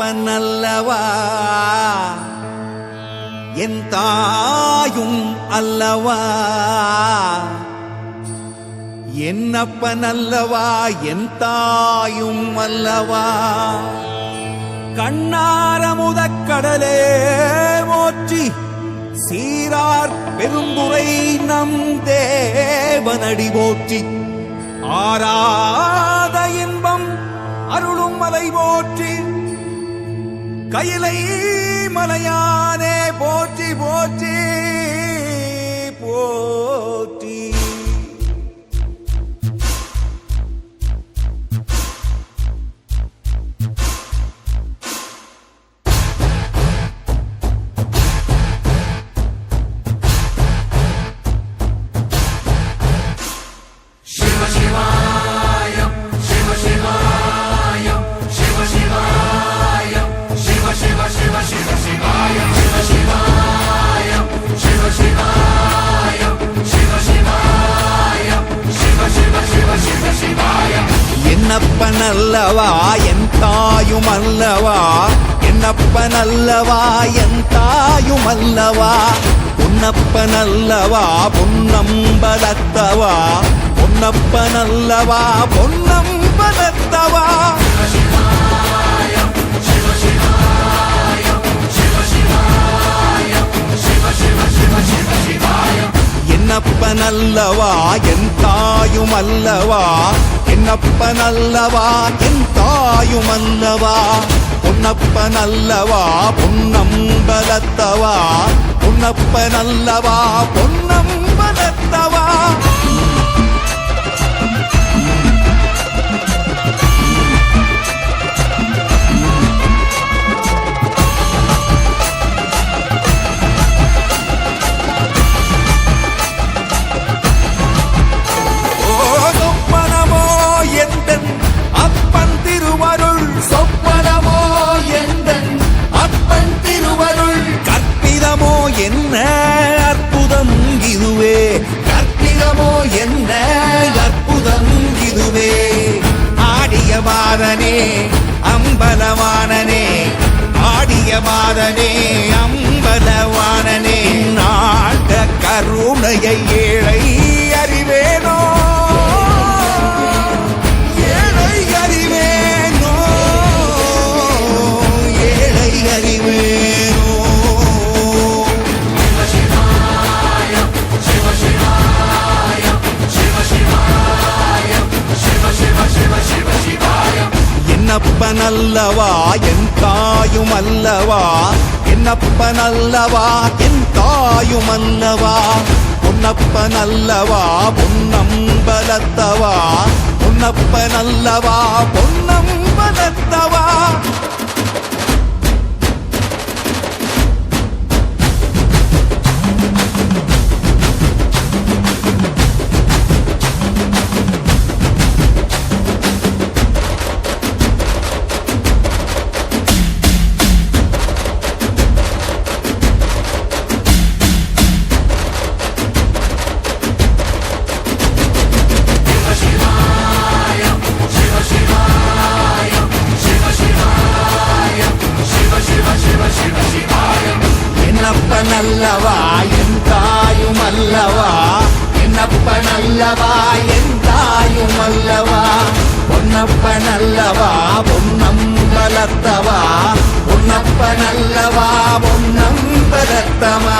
என்னப்பன் அல்லவா என் தாயும் அல்லவா என்னப்பன் அல்லவா என் தாயும் அல்லவா கண்ணாரமுதக்கடலே போற்றி சீரார் பெருந்துரை நம் தேவனடி போற்றி ஆராத இன்பம் அருளும் மலை போற்றி கையிலை மலையானே போற்றி போற்றி போற்றி என்னப்பன் அல்லவா என் தாயும் அல்லவா என்னப்பன் அல்லவா என் தாயும் அல்லவா பொன்னப்பன் அல்லவா பொன்னம்பலத்தவா பொன்னப்பன் அல்லவா பொன்னம்பலத்தவா என்னப்பன் அல்லவா என் தாயும் அல்லவா என்னப்பன் அல்லவா என் தாயும் அல்லவா பொன்னப்பன் அல்லவா பொன்னம்பலத்தவா பொன்னப்பன் அல்லவா பொன்னம்பலத்தவா என்ன அற்புதம் இதுவே கற்பிதமோ என்ன அற்புதம் இதுவே ஆடிய மாதனே அம்பலவானனே ஆடிய மாதனே அம்பலவானனே நாட கருணையை ஏழை அறிவேனோ ஏழை அறிவேனோ ஏழை அறிவேனோ என்னப்பன் அல்லவா என் தாயும் அல்லவா என்னப்பன் அல்லவா என் தாயும் அல்லவா பொன்னப்பன் அல்லவா பொன்னம்பலத்தவா பொன்னப்பன் அல்லவா பொன்னம்பலத்தவா என்னப்பன் அல்லவா என் தாயும் அல்லவா என்னப்பன் அல்லவா என் தாயும் அல்லவா பொன்னப்பன் அல்லவா பொன்னம்பலத்தவா பொன்னப்பன் அல்லவா பொன்னம்பலத்தவா